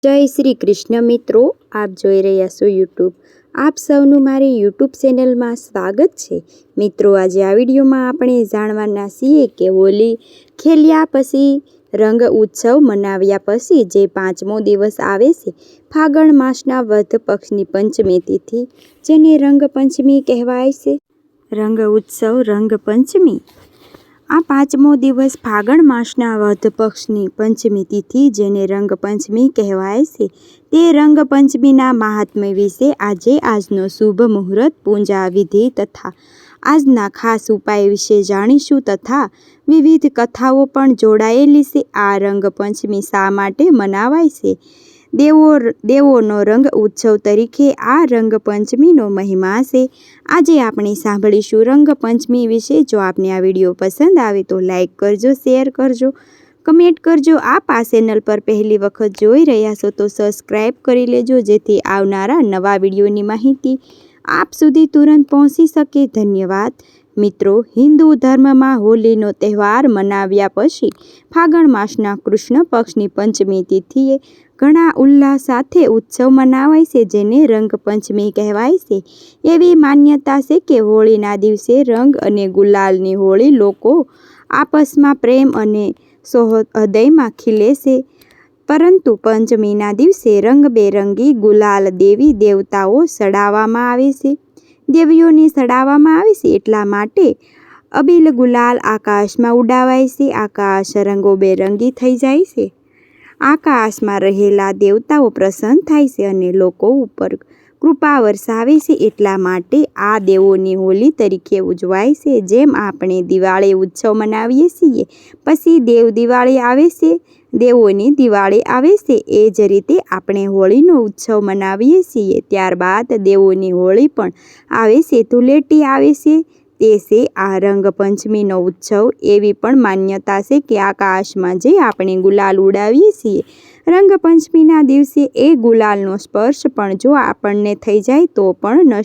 જય શ્રી કૃષ્ણ મિત્રો, આપ જોઈ રહ્યા છો યુટ્યુબ. આપ સૌનું મારી યુટ્યુબ ચેનલમાં સ્વાગત છે. મિત્રો, આજે આ વિડીયોમાં આપણે જાણવાના છીએ કે હોળી ખેલ્યા પછી, રંગ ઉત્સવ મનાવ્યા પછી જે 5મો દિવસ આવે છે ફાગણ માસના વધ પક્ષની પંચમી તિથિ, જેને રંગપંચમી કહેવાય છે. રંગ ઉત્સવ રંગપંચમી. આ 5મો દિવસ ફાગણ માસના વધ પક્ષની પંચમી તિથિ, જેને રંગપંચમી કહેવાય છે, તે રંગપંચમીના મહાત્મ્ય વિશે આજે આજનો શુભ મુહૂર્ત, પૂજા વિધિ તથા આજના ખાસ ઉપાય વિશે જાણીશું તથા વિવિધ કથાઓ પણ જોડાયેલી છે. આ રંગપંચમી શા માટે મનાવાય છે? દેવોનો રંગ ઉત્સવ તરીકે આ રંગપંચમીનો મહિમા છે. આજે આપણે સાંભળીશું રંગપંચમી વિશે. જો આપને આ વિડીયો પસંદ આવે તો લાઈક કરજો, શેર કરજો, કમેન્ટ કરજો. આપ આ ચેનલ પર પહેલી વખત જોઈ રહ્યા છો તો સબસ્ક્રાઈબ કરી લેજો, જેથી આવનારા નવા વિડીયોની માહિતી આપ સુધી તુરંત પહોંચી શકે. ધન્યવાદ. મિત્રો, હિન્દુ ધર્મમાં હોલીનો તહેવાર મનાવ્યા પછી ફાગણ માસના કૃષ્ણ પક્ષની પંચમી તિથિએ ઘણા ઉલ્લાસ સાથે ઉત્સવ મનાવાય છે, જેને રંગપંચમી કહેવાય છે. એવી માન્યતા છે કે હોળીના દિવસે રંગ અને ગુલાલની હોળી લોકો આપસમાં પ્રેમ અને સૌહૃદયમાં ખીલે છે. પરંતુ પંચમીના દિવસે રંગબેરંગી ગુલાલ દેવી દેવતાઓ ચડાવવામાં આવે છે. દેવીઓને ચડાવવામાં આવે છે એટલા માટે અબીલ ગુલાલ આકાશમાં ઉડાવાય છે. આકાશ રંગોબેરંગી થઈ જાય છે. આકાશમાં રહેલા દેવતાઓ પ્રસન્ન થાય છે અને લોકો ઉપર કૃપા વરસાવે છે. એટલા માટે આ દેવોની હોલી તરીકે ઉજવાય છે. જેમ આપણે દિવાળી ઉત્સવ મનાવીએ છીએ, પછી દેવ દિવાળી આવે છે, દેવોની દિવાળી આવે છે, એ જ રીતે આપણે હોળીનો ઉત્સવ મનાવીએ છીએ. ત્યારબાદ દેવોની હોળી પણ આવે છે, ધૂળેટી આવે છે. તે છે આ રંગપંચમીનો ઉત્સવ. એવી પણ માન્યતા છે કે આકાશમાં જે આપણે ગુલાલ ઉડાવીએ છીએ રંગપંચમીના દિવસે, એ ગુલાલનો સ્પર્શ પણ જો આપણને થઈ જાય તો પણ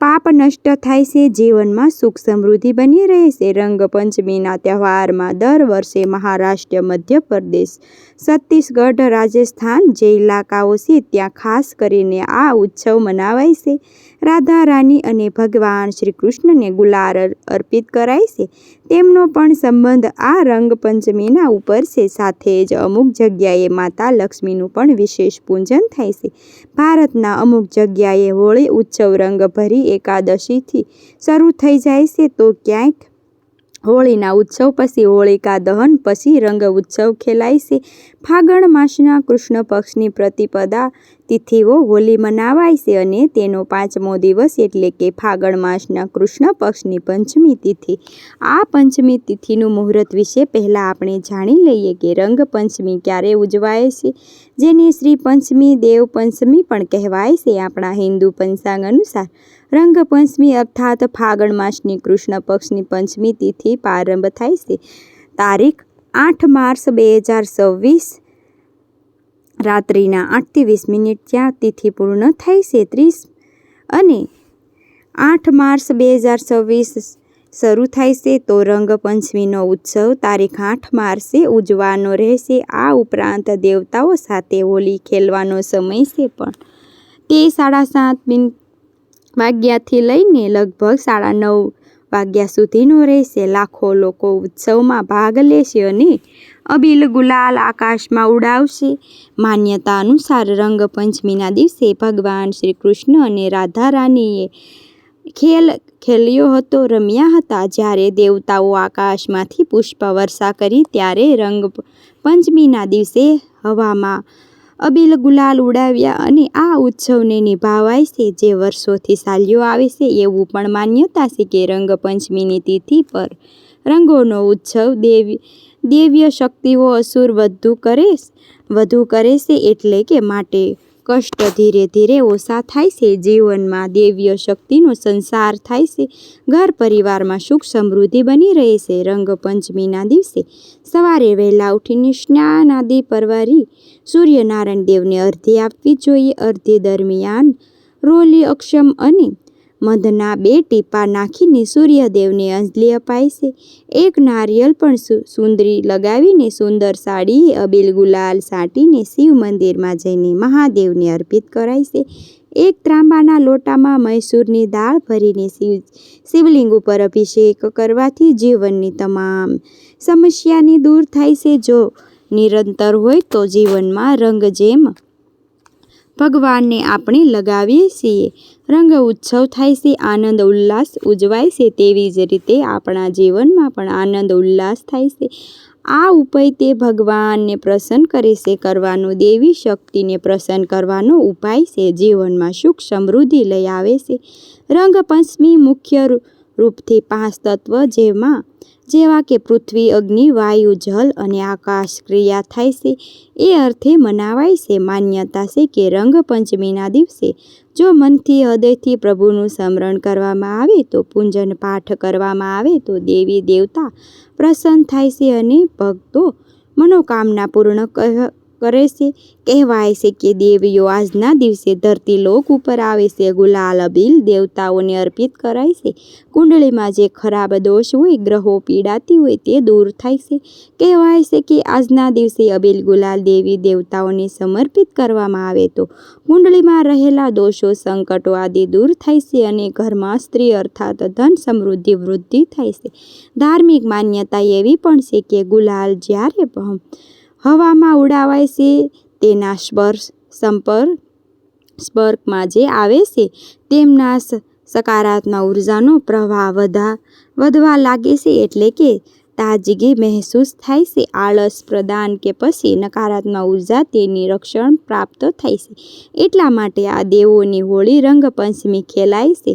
પાપ નષ્ટ થાય છે, જીવનમાં સુખ સમૃદ્ધિ બની રહે છે. રંગપંચમીના તહેવારમાં દર વર્ષે મહારાષ્ટ્ર, મધ્યપ્રદેશ, છત્તીસગઢ, રાજસ્થાન જે ઇલાકાઓ છે ત્યાં ખાસ કરીને આ ઉત્સવ મનાવાય છે. રાધા રાની અને ભગવાન શ્રી કૃષ્ણને ગુલાલ અર્પિત કરાય છે. તેમનો પણ સંબંધ આ રંગપંચમીના ઉપર છે. સાથે જ અમુક જગ્યાએ માતા લક્ષ્મીનું પણ વિશેષ પૂજન થાય છે. ભારતના અમુક જગ્યાએ હોળી ઉત્સવ રંગભરી એકાદશીથી શરૂ થઈ જાય છે, તો ક્યાંક હોળીના ઉત્સવ પછી હોળિકા દહન પછી રંગ ઉત્સવ ખેલાય છે. ફાગણ માસના કૃષ્ણ પક્ષની પ્રતિપદા તિથિઓ હોળી મનાવાય છે અને તેનો 5મો દિવસ એટલે કે ફાગણ માસના કૃષ્ણ પક્ષની પંચમી તિથિ. આ પંચમી તિથિનું મુહૂર્ત વિશે પહેલાં આપણે જાણી લઈએ કે રંગપંચમી ક્યારે ઉજવાય છે, જેને શ્રી પંચમી, દેવ પંચમી પણ કહેવાય છે. આપણા હિન્દુ પંચાંગ અનુસાર રંગપંચમી અર્થાત ફાગણ માસની કૃષ્ણ પક્ષની પંચમી તિથિ પ્રારંભ થાય છે તારીખ 8 માર્ચ 2026 રાત્રિના 8:20 ત્યાં તિથિ પૂર્ણ થાય છે. 30 અને 8 માર્ચ 2026 શરૂ થાય છે. તો રંગપંચમીનો ઉત્સવ તારીખ 8 માર્ચે ઉજવવાનો રહેશે. આ ઉપરાંત દેવતાઓ સાથે હોળી ખેલવાનો સમય છે પણ તે 7:30 વાગ્યાથી લઈને લગભગ 9:30 વાગ્યા સુધીનો રહેશે. લાખો લોકો ઉત્સવમાં ભાગ લેશે અને અબીલ ગુલાલ આકાશમાં ઉડાવશે. માન્યતા અનુસાર રંગપંચમીના દિવસે ભગવાન શ્રી કૃષ્ણ અને રાધા રાનીએ ખેલ્યો હતો, રમ્યા હતા. જ્યારે દેવતાઓ આકાશમાંથી પુષ્પ વર્ષા કરી, ત્યારે રંગપંચમીના દિવસે હવામાં અબીલ ગુલાલ ઉડાવ્યા અને આ ઉત્સવને નિભાવાય છે, જે વર્ષોથી ચાલ્યો આવે છે. એવું પણ માન્યતા છે કે રંગપંચમીની તિથિ પર રંગોનો ઉત્સવ દૈવ્ય શક્તિઓ અસુર વધુ કરે છે, એટલે કે માટે કષ્ટ ધીરે ધીરે ઓછા થાય છે. જીવનમાં દૈવ્ય શક્તિનો સંચાર થાય છે. ઘર પરિવારમાં સુખ સમૃદ્ધિ બની રહે છે. રંગપંચમીના દિવસે સવારે વહેલા ઉઠીને સ્નાન આદિ પરવારી સૂર્યનારાયણ દેવને અર્ઘ્ય આપવી જોઈએ. અર્ઘ્ય દરમિયાન રોલી, અક્ષમ અને મધના 2 ટીપા નાખીને સૂર્યદેવને અંજલિ અપાય છે. એક નારિયેળ પણ સુંદરી લગાવીને સુંદર સાડી અબીલ ગુલાલ સાટીને શિવ મંદિરમાં જઈને મહાદેવને અર્પિત કરાય છે. એક ત્રાંબાના લોટામાં મૈસૂરની દાળ ભરીને શિવલિંગ ઉપર અભિષેક કરવાથી જીવનની તમામ સમસ્યાની દૂર થાય છે. જો નિરંતર હોય તો જીવનમાં રંગ જેમ ભગવાનને આપણે લગાવીએ છીએ રંગ ઉત્સવ થાય છે, આનંદ ઉલ્લાસ ઉજવાય છે, તેવી જ રીતે આપણા જીવનમાં પણ આનંદ ઉલ્લાસ થાય છે. આ ઉપાય તે ભગવાનને પ્રસન્ન કરે છે કરવાનો, દેવી શક્તિને પ્રસન્ન કરવાનો ઉપાય છે. જીવનમાં સુખ સમૃદ્ધિ લઈ આવે છે. રંગ પંચમી મુખ્ય રૂપથી 5 તત્વ જેવા કે પૃથ્વી, અગ્નિ, વાયુ, જલ અને આકાશ ક્રિયા થાય છે એ અર્થે મનાવાય છે. માન્યતા છે કે રંગ પંચમીના દિવસે જો મનથી હૃદયથી પ્રભુનું સ્મરણ કરવામાં આવે તો પૂજન પાઠ કરવામાં આવે તો દેવી દેવતા પ્રસન્ન થાય છે અને ભક્તો મનોકામના પૂર્ણ કરે છે. કહેવાય છે કે દેવીઓ આજના દિવસે ધરતી લોક ઉપર આવે છે. ગુલાલ અબીલ દેવતાઓને અર્પિત કરાય છે. કુંડળીમાં જે ખરાબ દોષ હોય, ગ્રહો પીડાતી હોય તે દૂર થાય છે. કહેવાય છે કે આજના દિવસે અબીલ ગુલાલ દેવી દેવતાઓને સમર્પિત કરવામાં આવે તો કુંડળીમાં રહેલા દોષો, સંકટો આદિ દૂર થાય છે અને ઘરમાં સ્ત્રી અર્થાત ધન સમૃદ્ધિ વૃદ્ધિ થાય છે. ધાર્મિક માન્યતા એવી પણ છે કે ગુલાલ જ્યારે હવામાં ઉડાવાય છે તેના સંપર્કમાં જે આવે છે તેમના સકારાત્મક ઉર્જાનો પ્રવાહ વધવા લાગે છે, એટલે કે તાજગી મહેસૂસ થાય છે. આળસ પ્રદાન કે પછી નકારાત્મક ઉર્જા તેની રક્ષણ પ્રાપ્ત થાય છે. એટલા માટે આ દેવોની હોળી રંગ પંચમી ખેલાય છે.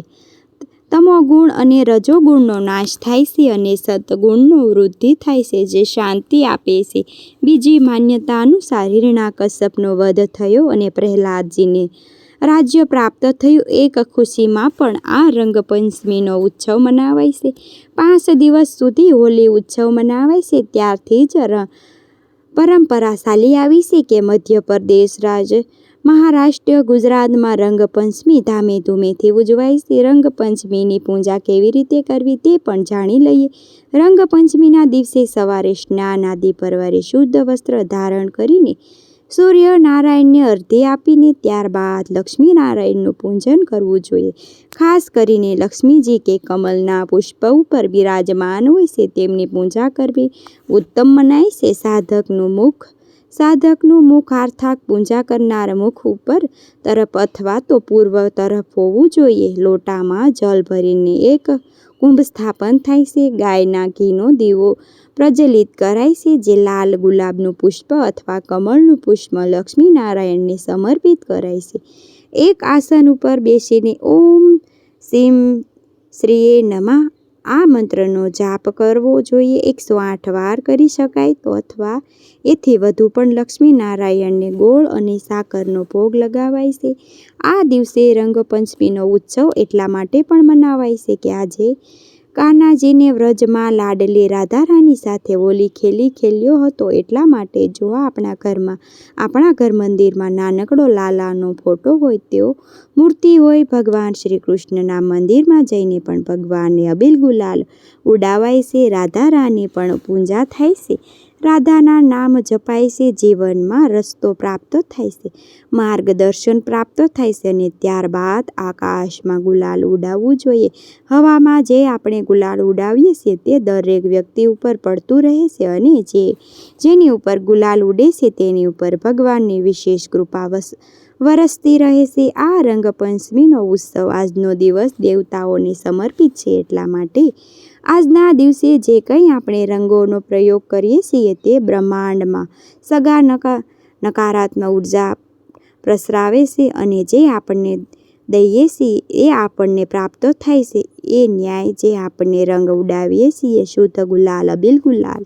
તમોગુણ અને રજોગુણનો નાશ થાય છે અને સતગુણનો વૃદ્ધિ થાય છે, જે શાંતિ આપે છે. બીજી માન્યતા અનુસાર હિરણ્યકશ્યપનો વધ થયો અને પ્રહલાદજીને રાજ્ય પ્રાપ્ત થયું. એક ખુશીમાં પણ આ રંગપંચમીનો ઉત્સવ મનાવાય છે. 5 દિવસ સુધી હોલી ઉત્સવ મનાવાય છે. ત્યારથી જ પરંપરા ચાલી આવી છે કે મધ્યપ્રદેશ, મહારાષ્ટ્ર, ગુજરાતમાં રંગપંચમી ધામેધૂમેથી ઉજવાય છે. રંગપંચમીની પૂજા કેવી રીતે કરવી તે પણ જાણી લઈએ. રંગપંચમીના દિવસે સવારે સ્નાન આદિ પરવારે શુદ્ધ વસ્ત્ર ધારણ કરીને સૂર્યનારાયણને અર્ઘ્ય આપીને ત્યારબાદ લક્ષ્મીનારાયણનું પૂજન કરવું જોઈએ. ખાસ કરીને લક્ષ્મીજી કે કમલના પુષ્પ ઉપર બિરાજમાન હોય છે તેમની પૂજા કરવી ઉત્તમ મનાય છે. સાધકનું મુખ અર્થાત પૂજા કરનાર મુખ ઉપર તરફ અથવા તો પૂર્વ તરફ હોવું જોઈએ. લોટામાં જલ ભરીને એક કુંભ સ્થાપન થાય છે. ગાયના ઘીનો દીવો પ્રજ્વલિત કરાય છે. જે લાલ ગુલાબનું પુષ્પ અથવા કમળનું પુષ્પ લક્ષ્મીનારાયણને સમર્પિત કરાય છે. એક આસન ઉપર બેસીને ઓમ શીમ શ્રીએ નમઃ આ મંત્રનો જાપ કરવો જોઈએ. 108 વાર કરી શકાય તો અથવા એથી વધુ પણ લક્ષ્મીનારાયણને ગોળ અને સાકરનો ભોગ લગાવાય છે. આ દિવસે રંગપંચમીનો ઉત્સવ એટલા માટે પણ મનાવાય છે કે આજે કાન્હાજીને વ્રજમાં લાડલી રાધારાની સાથે હોલી ખેલ્યો હતો. એટલા માટે જો આપણા ઘર મંદિરમાં નાનકડો લાલાનો ફોટો હોય, તેઓ મૂર્તિ હોય, ભગવાન શ્રી કૃષ્ણના મંદિરમાં જઈને પણ ભગવાનને અબીલ ગુલાલ ઉડાવાય છે. રાધારાની પણ પૂજા થાય છે. રાધાના નામ જપાય છે. જીવનમાં રસ્તો પ્રાપ્ત થાય છે, માર્ગદર્શન પ્રાપ્ત થાય છે અને ત્યારબાદ આકાશમાં ગુલાલ ઉડાવવું જોઈએ. હવામાં જે આપણે ગુલાલ ઉડાવીએ છીએ તે દરેક વ્યક્તિ ઉપર પડતું રહે છે અને જેની ઉપર ગુલાલ ઉડે છે તેની ઉપર ભગવાનની વિશેષ કૃપા વરસતી રહે છે. આ રંગપંચમીનો ઉત્સવ આજનો દિવસ દેવતાઓને સમર્પિત છે. એટલા માટે આજના દિવસે જે કંઈ આપણે રંગોનો પ્રયોગ કરીએ છીએ તે બ્રહ્માંડમાં સગા નકારાત્મક ઉર્જા પ્રસરાવે છે અને જે આપણને દઈએ છીએ એ આપણને પ્રાપ્ત થાય છે. એ ન્યાય જે આપણે રંગ ઉડાવીએ છીએ શુદ્ધ ગુલાલ અબીલ ગુલાલ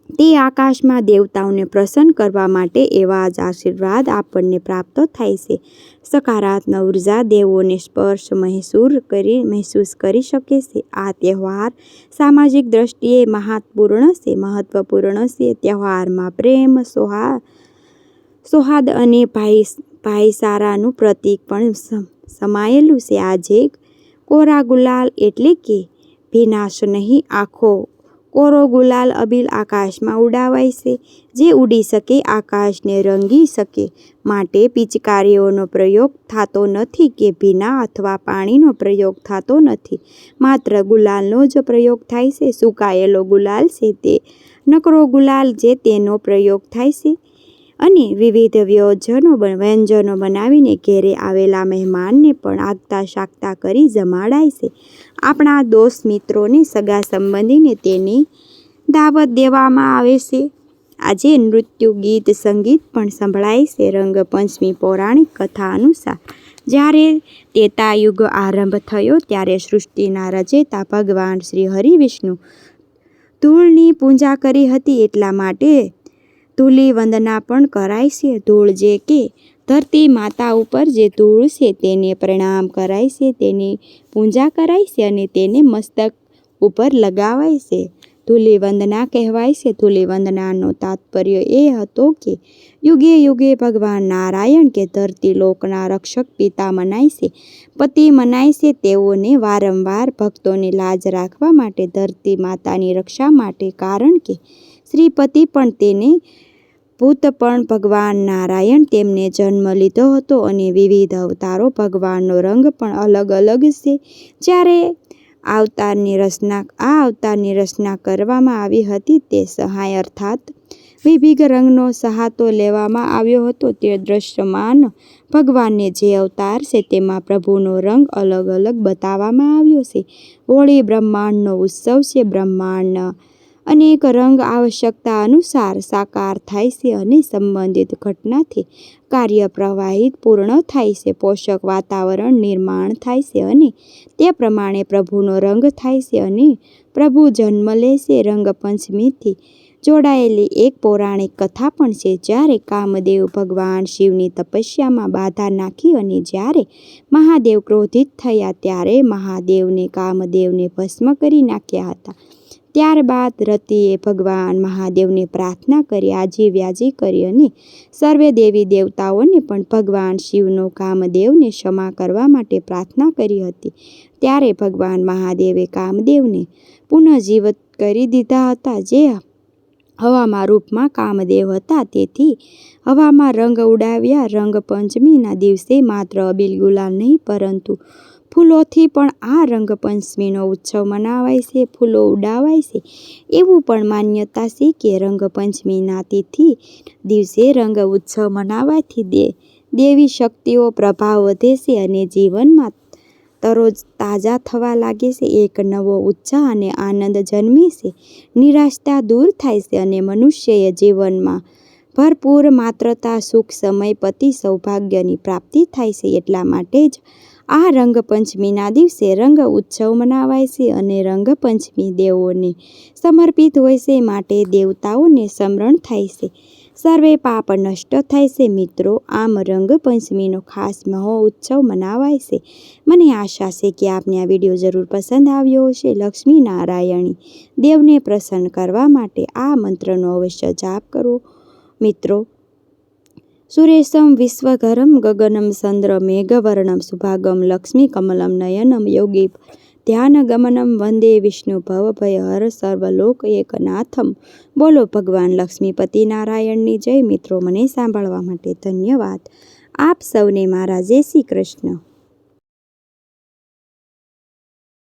તે આકાશમાં દેવતાઓને પ્રસન્ન કરવા માટે એવા જ આશીર્વાદ આપણને પ્રાપ્ત થાય છે. સકારાત્મક ઉર્જા દેવોને સ્પર્શ મહેસૂસ કરી શકે છે. આ તહેવાર સામાજિક દ્રષ્ટિએ મહત્વપૂર્ણ છે. તહેવારમાં પ્રેમ, સૌહાર્દ અને ભાઈચારાનું પ્રતીક પણ સમાયેલું છે. આજે કોરા ગુલાલ એટલે કે ભીનાશ નહીં, આખો કોરો ગુલાલ અબીલ આકાશમાં ઉડાવાય છે, જે ઉડી શકે, આકાશને રંગી શકે. માટે પિચકારીઓનો પ્રયોગ થતો નથી કે ભીના અથવા પાણીનો પ્રયોગ થતો નથી, માત્ર ગુલાલનો જ પ્રયોગ થાય છે. સુકાયેલો ગુલાલ છે તે નકરો ગુલાલ જે તેનો પ્રયોગ થાય છે અને વિવિધ વ્યંજનો બનાવીને ઘેરે આવેલા મહેમાનને પણ આગતા શાકતા કરી જમાડાય છે. આપણા દોસ્ત મિત્રોને, સગા સંબંધીને તેની દાવત દેવામાં આવે છે. આજે નૃત્ય, ગીત, સંગીત પણ સંભળાય છે. રંગપંચમી પૌરાણિક કથા અનુસાર જ્યારે ત્રેતાયુગ આરંભ થયો ત્યારે સૃષ્ટિના રચયિતા ભગવાન શ્રી હરિવિષ્ણુ ધૂળની પૂજા કરી હતી. એટલા માટે ધૂળી વંદના પણ કરાય છે. ધૂળ જે કે ધરતી માતા ઉપર જે ધૂળ છે તેને પ્રણામ કરાય છે, તેની પૂજા કરાય છે અને તેને મસ્તક ઉપર લગાવાય છે. ધૂળી વંદના કહેવાય છે. ધૂળી વંદનાનો તાત્પર્ય એ હતો કે યુગે યુગે ભગવાન નારાયણ કે ધરતી લોકના રક્ષક પિતા મનાય છે, પતિ મનાય છે. તેઓને વારંવાર ભક્તોની લાજ રાખવા માટે, ધરતી માતાની રક્ષા માટે, કારણ કે શ્રીપતિ પણ તેને ભૂત પણ ભગવાન નારાયણ તેમને જન્મ લીધો હતો અને વિવિધ અવતારો. ભગવાનનો રંગ પણ અલગ અલગ છે. જ્યારે આ અવતારની રચના કરવામાં આવી હતી તે સહાય અર્થાત વિવિધ રંગનો સહાતો લેવામાં આવ્યો હતો. તે દ્રશ્યમાન ભગવાનને જે અવતાર છે તેમાં પ્રભુનો રંગ અલગ અલગ બતાવવામાં આવ્યો છે. હોળી બ્રહ્માંડનો ઉત્સવ છે. બ્રહ્માંડના અનેક રંગ આવશ્યકતા અનુસાર સાકાર થાય છે અને સંબંધિત ઘટનાથી કાર્ય પ્રવાહિત પૂર્ણ થાય છે. પોષક વાતાવરણ નિર્માણ થાય છે અને તે પ્રમાણે પ્રભુનો રંગ થાય છે અને પ્રભુ જન્મ લે છે. રંગપંચમીથી જોડાયેલી એક પૌરાણિક કથા પણ છે. જ્યારે કામદેવ ભગવાન શિવની તપસ્યામાં બાધા નાખી અને જ્યારે મહાદેવ ક્રોધિત થયા ત્યારે મહાદેવને કામદેવને ભસ્મ કરી નાખ્યા હતા. ત્યારબાદ રતિએ ભગવાન મહાદેવને પ્રાર્થના કરી, આજી વ્યાજી કરી અને સર્વે દેવી દેવતાઓને પણ ભગવાન શિવનો કામદેવને ક્ષમા કરવા માટે પ્રાર્થના કરી હતી. ત્યારે ભગવાન મહાદેવે કામદેવને પુનઃજીવિત કરી દીધા હતા, જે હવામાં રૂપમાં કામદેવ હતા. તેથી હવામાં રંગ ઉડાવ્યા. રંગપંચમીના દિવસે માત્ર અબીલ ગુલાલ નહીં પરંતુ ફૂલોથી પણ આ રંગપંચમીનો ઉત્સવ મનાવાય છે, ફૂલો ઉડાવાય છે. એવું પણ માન્યતા છે કે રંગપંચમીના તિથિ દિવસે રંગ ઉત્સવ મનાવવાથી દેવી શક્તિઓ પ્રભાવ વધે છે અને જીવનમાં તરોજ તાજા થવા લાગે છે. એક નવો ઉત્સાહ અને આનંદ જન્મે છે. નિરાશતા દૂર થાય છે અને મનુષ્ય જીવનમાં ભરપૂર માત્રતા, સુખ, સમય, પતિ, સૌભાગ્યની પ્રાપ્તિ થાય છે. એટલા માટે જ આ રંગપંચમીના દિવસે રંગ ઉત્સવ મનાવાય છે અને રંગપંચમી દેવોને સમર્પિત હોય છે, માટે દેવતાઓને સ્મરણ થાય છે, સર્વે પાપ નષ્ટ થાય છે. મિત્રો, આમ રંગપંચમીનો ખાસ મહોત્સવ મનાવાય છે. મને આશા છે કે આપને આ વિડીયો જરૂર પસંદ આવ્યો હશે. લક્ષ્મી નારાયણી દેવને પ્રસન્ન કરવા માટે આ મંત્રનો અવશ્ય જાપ કરો. મિત્રો, સુરેશમ વિશ્વઘરમ ગગનમ ચંદ્ર મેઘવર્ણમ શુભાગમ લક્ષ્મી કમલમ નયનમ યોગી ધ્યાનગમનમ વંદે વિષ્ણુ ભવભયહર સર્વલોક એકનાથમ. બોલો ભગવાન લક્ષ્મીપતિ નારાયણની જય. મિત્રો, મને સાંભળવા માટે ધન્યવાદ. આપ સૌને મારા જય શ્રી કૃષ્ણ.